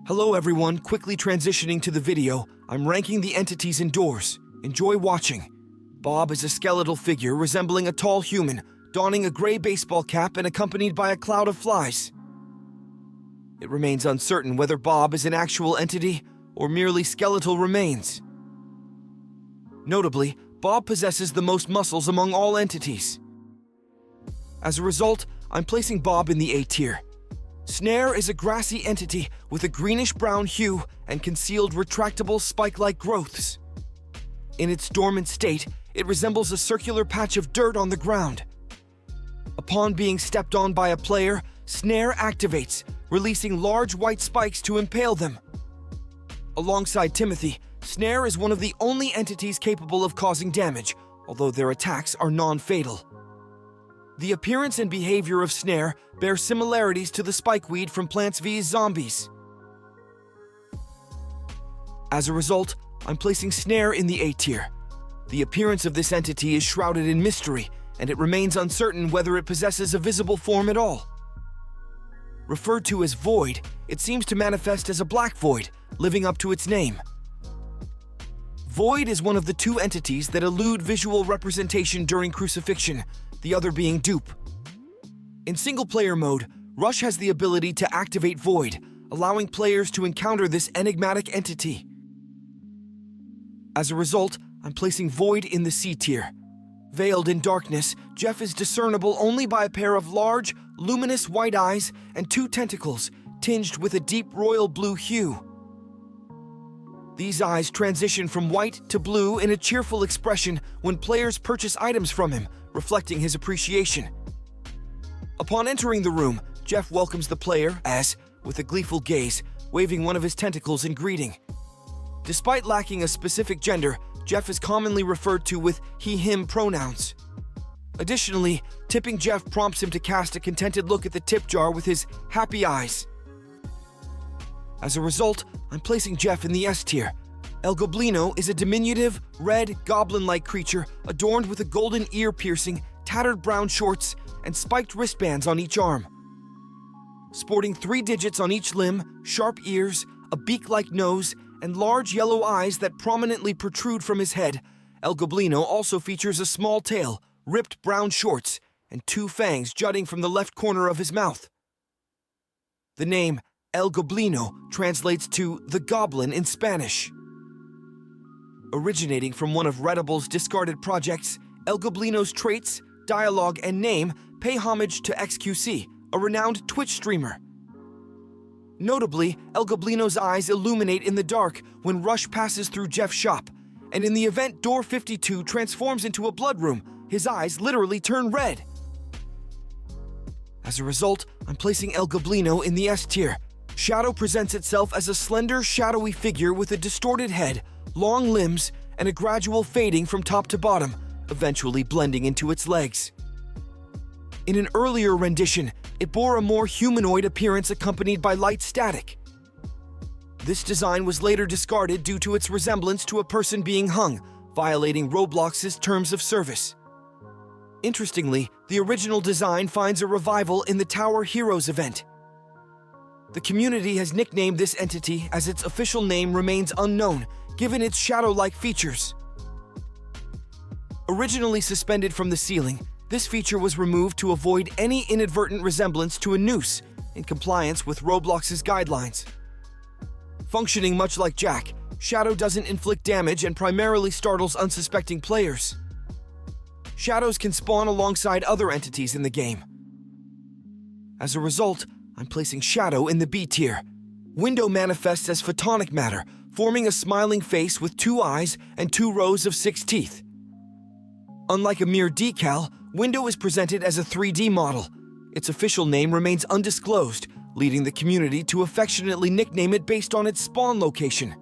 Hello everyone, quickly transitioning to the video, I'm ranking the entities indoors. Enjoy watching. Bob is a skeletal figure resembling a tall human, donning a gray baseball cap and accompanied by a cloud of flies. It remains uncertain whether Bob is an actual entity or merely skeletal remains. Notably, Bob possesses the most muscles among all entities. As a result, I'm placing Bob in the A tier. Snare is a grassy entity with a greenish-brown hue and concealed retractable spike-like growths. In its dormant state, it resembles a circular patch of dirt on the ground. Upon being stepped on by a player, Snare activates, releasing large white spikes to impale them. Alongside Timothy, Snare is one of the only entities capable of causing damage, although their attacks are non-fatal. The appearance and behavior of Snare bear similarities to the spikeweed from Plants vs. Zombies. As a result, I'm placing Snare in the A tier. The appearance of this entity is shrouded in mystery, and it remains uncertain whether it possesses a visible form at all. Referred to as Void, it seems to manifest as a black void, living up to its name. Void is one of the two entities that elude visual representation during crucifixion, the other being Dupe. In single-player mode, Rush has the ability to activate Void, allowing players to encounter this enigmatic entity. As a result, I'm placing Void in the C tier. Veiled in darkness, Jeff is discernible only by a pair of large, luminous white eyes and two tentacles, tinged with a deep royal blue hue. These eyes transition from white to blue in a cheerful expression when players purchase items from him, reflecting his appreciation. Upon entering the room, Jeff welcomes the player as, with a gleeful gaze, waving one of his tentacles in greeting. Despite lacking a specific gender, Jeff is commonly referred to with he/him pronouns. Additionally, tipping Jeff prompts him to cast a contented look at the tip jar with his happy eyes. As a result, I'm placing Jeff in the S tier. El Goblino is a diminutive, red, goblin-like creature adorned with a golden ear piercing, tattered brown shorts, and spiked wristbands on each arm. Sporting 3 digits on each limb, sharp ears, a beak-like nose, and large yellow eyes that prominently protrude from his head, El Goblino also features a small tail, ripped brown shorts, and 2 fangs jutting from the left corner of his mouth. The name El Goblino translates to the Goblin in Spanish. Originating from one of Reddable's discarded projects, El Goblino's traits, dialogue, and name pay homage to XQC, a renowned Twitch streamer. Notably, El Goblino's eyes illuminate in the dark when Rush passes through Jeff's shop, and in the event Door 52 transforms into a blood room, his eyes literally turn red. As a result, I'm placing El Goblino in the S tier. Shadow presents itself as a slender, shadowy figure with a distorted head, long limbs, and a gradual fading from top to bottom, eventually blending into its legs. In an earlier rendition, it bore a more humanoid appearance accompanied by light static. This design was later discarded due to its resemblance to a person being hung, violating Roblox's terms of service. Interestingly, the original design finds a revival in the Tower Heroes event. The community has nicknamed this entity as its official name remains unknown, given its shadow-like features. Originally suspended from the ceiling, this feature was removed to avoid any inadvertent resemblance to a noose, in compliance with Roblox's guidelines. Functioning much like Jack, Shadow doesn't inflict damage and primarily startles unsuspecting players. Shadows can spawn alongside other entities in the game. As a result, I'm placing Shadow in the B tier. Window manifests as photonic matter, forming a smiling face with 2 eyes and 2 rows of 6 teeth. Unlike a mere decal, Window is presented as a 3D model. Its official name remains undisclosed, leading the community to affectionately nickname it based on its spawn location.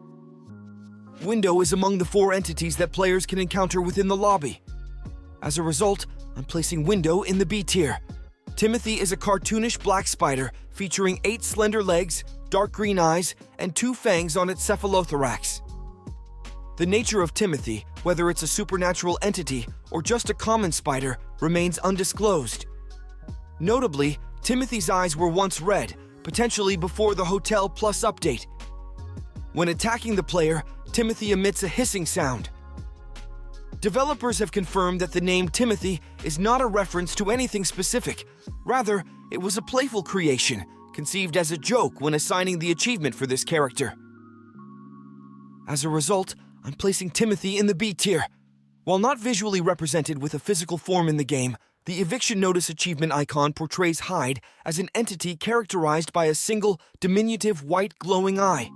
Window is among the 4 entities that players can encounter within the lobby. As a result, I'm placing Window in the B tier. Timothy is a cartoonish black spider featuring 8 slender legs, dark green eyes, and 2 fangs on its cephalothorax. The nature of Timothy, whether it's a supernatural entity or just a common spider, remains undisclosed. Notably, Timothy's eyes were once red, potentially before the Hotel Plus update, When attacking the player, Timothy emits a hissing sound. Developers have confirmed that the name Timothy is not a reference to anything specific. Rather, it was a playful creation, conceived as a joke when assigning the achievement for this character. As a result, I'm placing Timothy in the B tier. While not visually represented with a physical form in the game, the eviction notice achievement icon portrays Hyde as an entity characterized by a single, diminutive white glowing eye.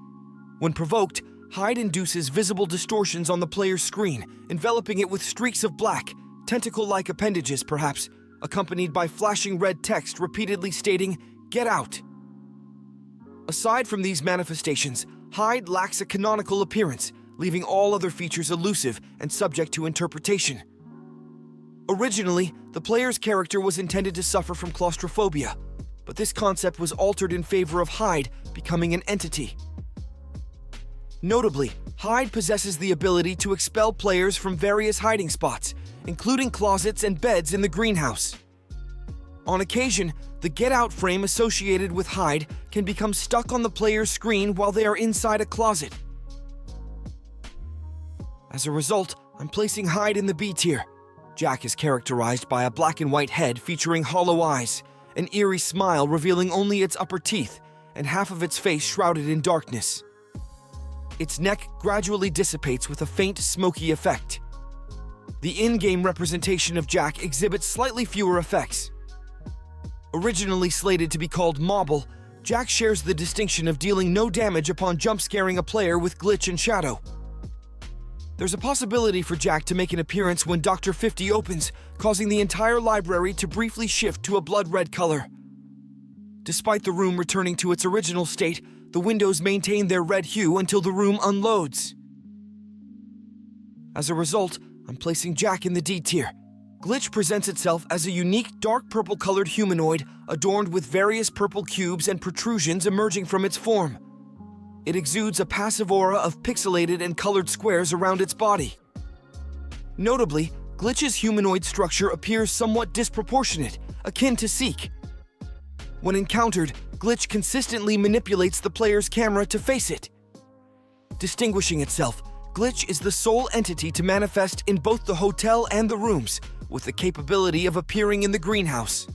When provoked, Hyde induces visible distortions on the player's screen, enveloping it with streaks of black, tentacle-like appendages perhaps, accompanied by flashing red text repeatedly stating, "Get out." Aside from these manifestations, Hyde lacks a canonical appearance, leaving all other features elusive and subject to interpretation. Originally, the player's character was intended to suffer from claustrophobia, but this concept was altered in favor of Hyde becoming an entity. Notably, Hyde possesses the ability to expel players from various hiding spots, including closets and beds in the greenhouse. On occasion, the Get Out frame associated with Hyde can become stuck on the player's screen while they are inside a closet. As a result, I'm placing Hyde in the B tier. Jack is characterized by a black and white head featuring hollow eyes, an eerie smile revealing only its upper teeth, and half of its face shrouded in darkness. Its neck gradually dissipates with a faint, smoky effect. The in-game representation of Jack exhibits slightly fewer effects. Originally slated to be called Mobble, Jack shares the distinction of dealing no damage upon jump-scaring a player with glitch and shadow. There's a possibility for Jack to make an appearance when Dr. 50 opens, causing the entire library to briefly shift to a blood-red color. Despite the room returning to its original state, the windows maintain their red hue until the room unloads. As a result, I'm placing Jack in the D tier. Glitch presents itself as a unique dark purple-colored humanoid adorned with various purple cubes and protrusions emerging from its form. It exudes a passive aura of pixelated and colored squares around its body. Notably, Glitch's humanoid structure appears somewhat disproportionate, akin to Seek. When encountered, Glitch consistently manipulates the player's camera to face it. Distinguishing itself, Glitch is the sole entity to manifest in both the hotel and the rooms, with the capability of appearing in the greenhouse.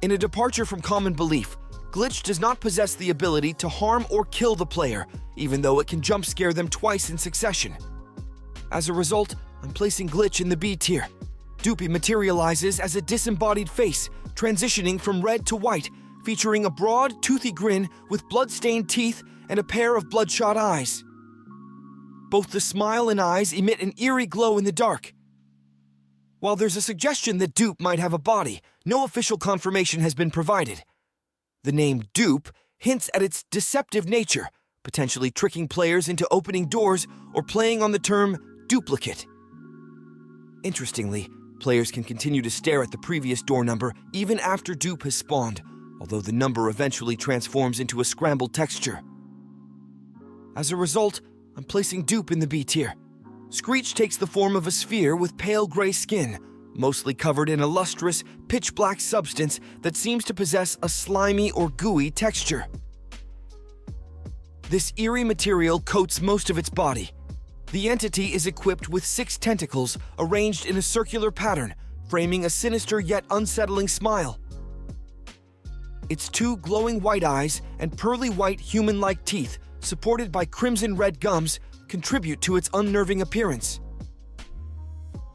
In a departure from common belief, Glitch does not possess the ability to harm or kill the player, even though it can jump scare them twice in succession. As a result, I'm placing Glitch in the B tier. Dupe materializes as a disembodied face, transitioning from red to white, featuring a broad, toothy grin with blood-stained teeth and a pair of bloodshot eyes. Both the smile and eyes emit an eerie glow in the dark. While there's a suggestion that Dupe might have a body, no official confirmation has been provided. The name Dupe hints at its deceptive nature, potentially tricking players into opening doors or playing on the term duplicate. Interestingly, players can continue to stare at the previous door number even after Dupe has spawned, although the number eventually transforms into a scrambled texture. As a result, I'm placing Dupe in the B tier. Screech takes the form of a sphere with pale gray skin, mostly covered in a lustrous, pitch-black substance that seems to possess a slimy or gooey texture. This eerie material coats most of its body. The entity is equipped with 6 tentacles arranged in a circular pattern, framing a sinister yet unsettling smile. Its 2 glowing white eyes and pearly white human-like teeth, supported by crimson-red gums, contribute to its unnerving appearance.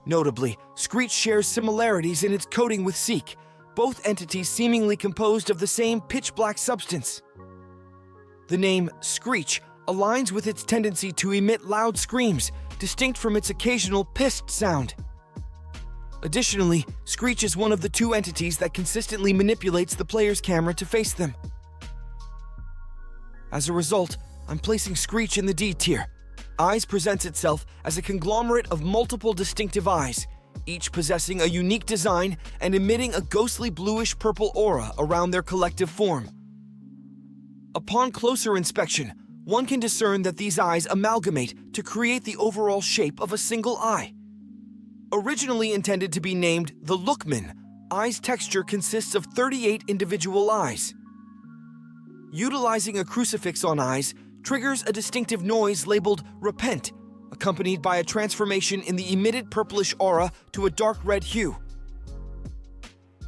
Notably, Screech shares similarities in its coating with Seek, both entities seemingly composed of the same pitch-black substance. The name Screech aligns with its tendency to emit loud screams, distinct from its occasional pissed sound. Additionally, Screech is one of the 2 entities that consistently manipulates the player's camera to face them. As a result, I'm placing Screech in the D tier. Eyes presents itself as a conglomerate of multiple distinctive eyes, each possessing a unique design and emitting a ghostly bluish-purple aura around their collective form. Upon closer inspection, one can discern that these eyes amalgamate to create the overall shape of a single eye. Originally intended to be named the Lookman, Eye's texture consists of 38 individual eyes. Utilizing a crucifix on eyes, triggers a distinctive noise labeled Repent, accompanied by a transformation in the emitted purplish aura to a dark red hue.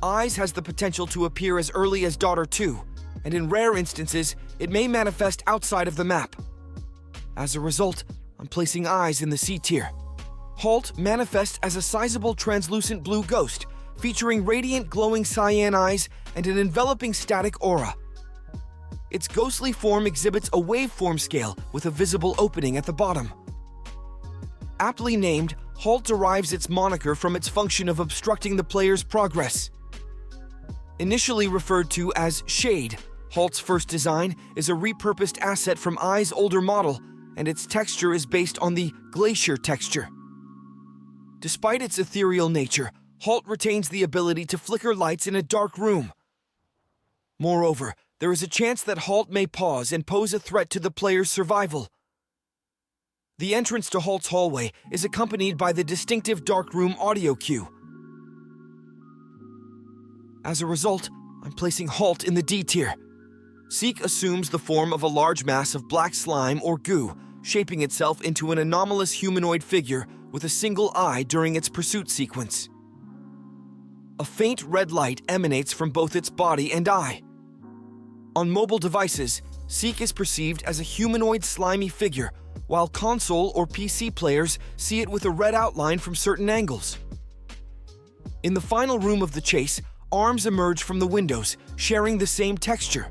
Eyes has the potential to appear as early as Daughter 2, and in rare instances, it may manifest outside of the map. As a result, I'm placing Eyes in the C tier. Halt manifests as a sizable translucent blue ghost, featuring radiant glowing cyan eyes and an enveloping static aura. Its ghostly form exhibits a waveform scale with a visible opening at the bottom. Aptly named, Halt derives its moniker from its function of obstructing the player's progress. Initially referred to as Shade, Halt's first design is a repurposed asset from Eye's older model, and its texture is based on the Glacier texture. Despite its ethereal nature, Halt retains the ability to flicker lights in a dark room. Moreover, there is a chance that Halt may pause and pose a threat to the player's survival. The entrance to Halt's hallway is accompanied by the distinctive dark room audio cue. As a result, I'm placing Halt in the D tier. Seek assumes the form of a large mass of black slime or goo, shaping itself into an anomalous humanoid figure with a single eye during its pursuit sequence. A faint red light emanates from both its body and eye. On mobile devices, Seek is perceived as a humanoid slimy figure, while console or PC players see it with a red outline from certain angles. In the final room of the chase, arms emerge from the windows, sharing the same texture.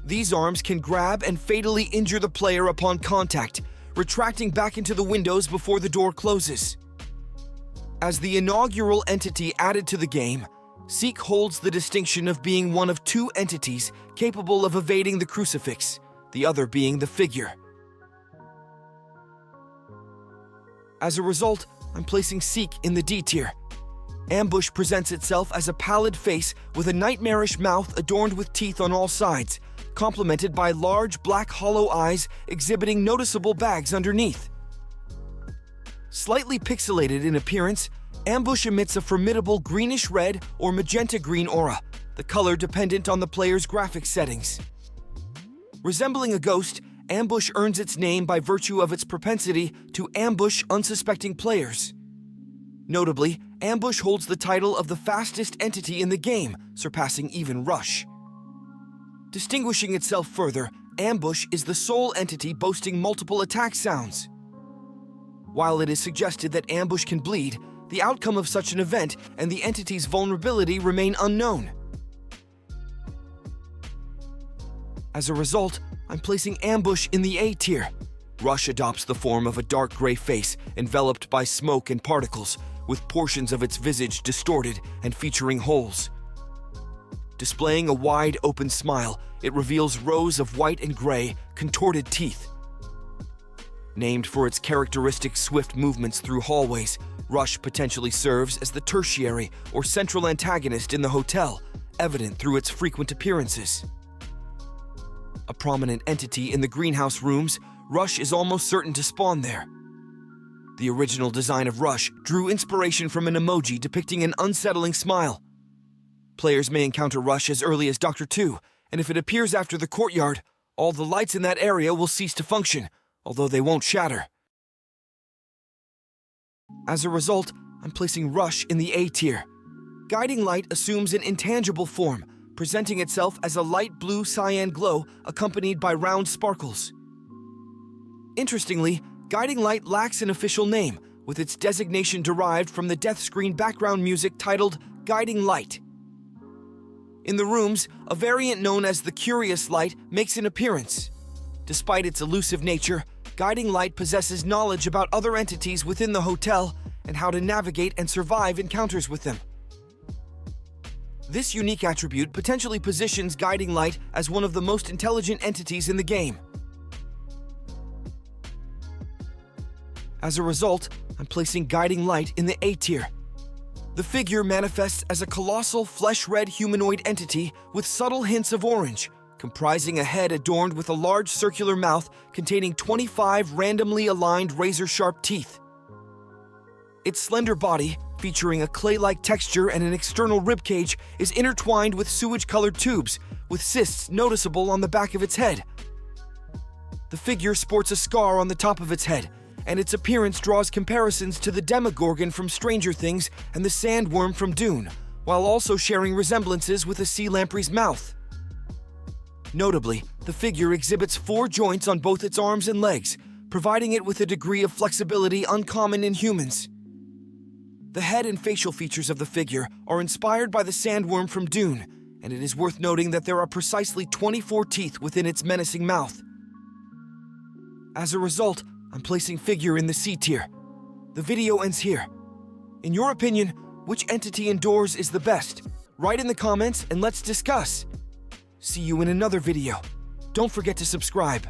These arms can grab and fatally injure the player upon contact, retracting back into the windows before the door closes. As the inaugural entity added to the game, Seek holds the distinction of being one of two entities capable of evading the crucifix, the other being the figure. As a result, I'm placing Seek in the D tier. Ambush presents itself as a pallid face with a nightmarish mouth adorned with teeth on all sides, complemented by large black hollow eyes exhibiting noticeable bags underneath. Slightly pixelated in appearance, Ambush emits a formidable greenish-red or magenta-green aura, the color dependent on the player's graphics settings. Resembling a ghost, Ambush earns its name by virtue of its propensity to ambush unsuspecting players. Notably, Ambush holds the title of the fastest entity in the game, surpassing even Rush. Distinguishing itself further, Ambush is the sole entity boasting multiple attack sounds. While it is suggested that Ambush can bleed, the outcome of such an event and the entity's vulnerability remain unknown. As a result, I'm placing Ambush in the A tier. Rush adopts the form of a dark gray face enveloped by smoke and particles, with portions of its visage distorted and featuring holes. Displaying a wide open smile, it reveals rows of white and gray, contorted teeth. Named for its characteristic swift movements through hallways, Rush potentially serves as the tertiary or central antagonist in the hotel, evident through its frequent appearances. A prominent entity in the greenhouse rooms, Rush is almost certain to spawn there. The original design of Rush drew inspiration from an emoji depicting an unsettling smile. Players may encounter Rush as early as Doctor 2, and if it appears after the courtyard, all the lights in that area will cease to function, although they won't shatter. As a result, I'm placing Rush in the A tier. Guiding Light assumes an intangible form, presenting itself as a light blue cyan glow accompanied by round sparkles. Interestingly, Guiding Light lacks an official name, with its designation derived from the death screen background music titled Guiding Light. In the rooms, a variant known as the Curious Light makes an appearance. Despite its elusive nature, Guiding Light possesses knowledge about other entities within the hotel and how to navigate and survive encounters with them. This unique attribute potentially positions Guiding Light as one of the most intelligent entities in the game. As a result, I'm placing Guiding Light in the A tier. The figure manifests as a colossal flesh-red humanoid entity with subtle hints of orange, comprising a head adorned with a large circular mouth containing 25 randomly aligned razor-sharp teeth. Its slender body, featuring a clay-like texture and an external ribcage, is intertwined with sewage-colored tubes, with cysts noticeable on the back of its head. The figure sports a scar on the top of its head, and its appearance draws comparisons to the Demogorgon from Stranger Things and the Sandworm from Dune, while also sharing resemblances with a sea lamprey's mouth. Notably, the figure exhibits 4 joints on both its arms and legs, providing it with a degree of flexibility uncommon in humans. The head and facial features of the figure are inspired by the Sandworm from Dune, and it is worth noting that there are precisely 24 teeth within its menacing mouth. As a result, I'm placing figure in the C tier. The video ends here. In your opinion, which entity indoors is the best? Write in the comments and let's discuss. See you in another video. Don't forget to subscribe.